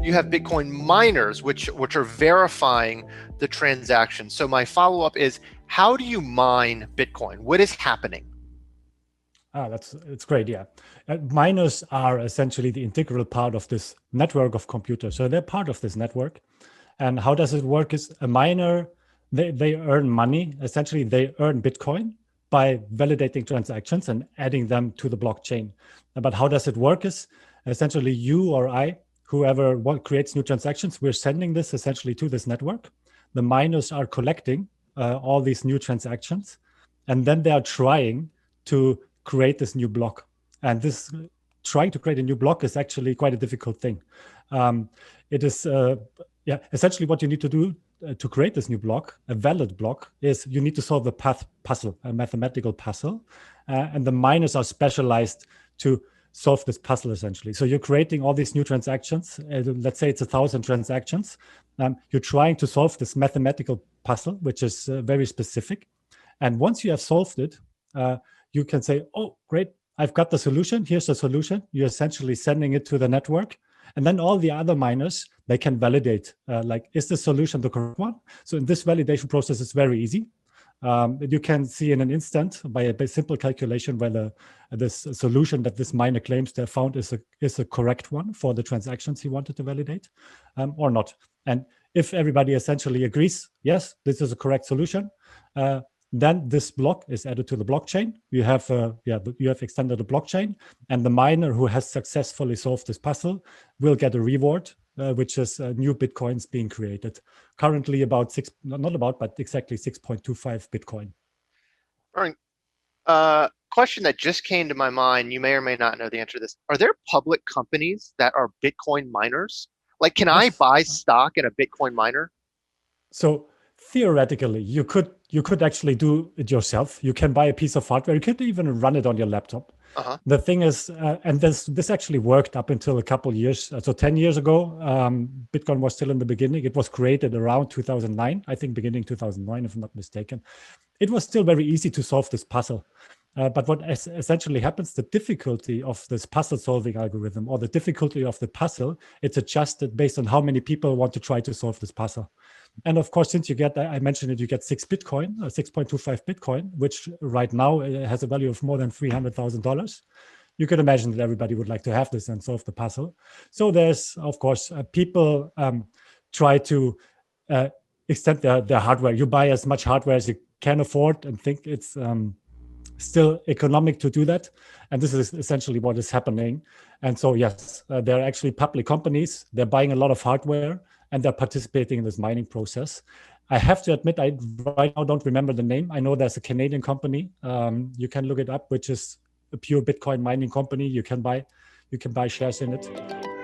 you have Bitcoin miners, which are verifying the transaction. So my follow-up is, how do you mine Bitcoin? What is happening? It's great, yeah. Miners are essentially the integral part of this network of computers. So they're part of this network. And how does it work is a miner, they earn money. Essentially, they earn Bitcoin by validating transactions and adding them to the blockchain. But how does it work is essentially you or I, whoever creates new transactions, we're sending this essentially to this network. The miners are collecting all these new transactions, and then they are trying to create this new block. And this trying to create a new block is actually quite a difficult thing. It is, essentially what you need to do to create this new block, a valid block, is you need to solve the path puzzle, a mathematical puzzle. And the miners are specialized to solve this puzzle essentially. So you're creating all these new transactions. Let's say it's 1,000 transactions. You're trying to solve this mathematical puzzle, which is very specific. And once you have solved it, you can say, oh, great, I've got the solution. Here's the solution. You're essentially sending it to the network. And then all the other miners, they can validate, is the solution the correct one? So in this validation process, it's very easy. You can see in an instant by a simple calculation whether this solution that this miner claims they found is a correct one for the transactions he wanted to validate or not. And if everybody essentially agrees, yes, this is a correct solution, then this block is added to the blockchain. You have extended the blockchain, and the miner who has successfully solved this puzzle will get a reward, which is new Bitcoins being created. Currently exactly 6.25 Bitcoin. All right. Question that just came to my mind, you may or may not know the answer to this. Are there public companies that are Bitcoin miners? Like, can I buy stock in a Bitcoin miner? So theoretically, you could actually do it yourself. You can buy a piece of hardware. You could even run it on your laptop. The thing is, and this actually worked up until a couple of years. So 10 years ago, Bitcoin was still in the beginning. It was created around 2009, I think beginning 2009, if I'm not mistaken. It was still very easy to solve this puzzle. But what essentially happens, the difficulty of this puzzle solving algorithm or the difficulty of the puzzle, it's adjusted based on how many people want to try to solve this puzzle. And of course, since I mentioned it, you get 6 Bitcoin, 6.25 Bitcoin, which right now has a value of more than $300,000. You could imagine that everybody would like to have this and solve the puzzle. So there's, of course, people try to extend their hardware. You buy as much hardware as you can afford and think it's still economic to do that. And this is essentially what is happening. And so, yes, there are actually public companies. They're buying a lot of hardware and they're participating in this mining process. I have to admit, I right now don't remember the name. I know there's a Canadian company. You can look it up, which is a pure Bitcoin mining company. You can buy shares in it.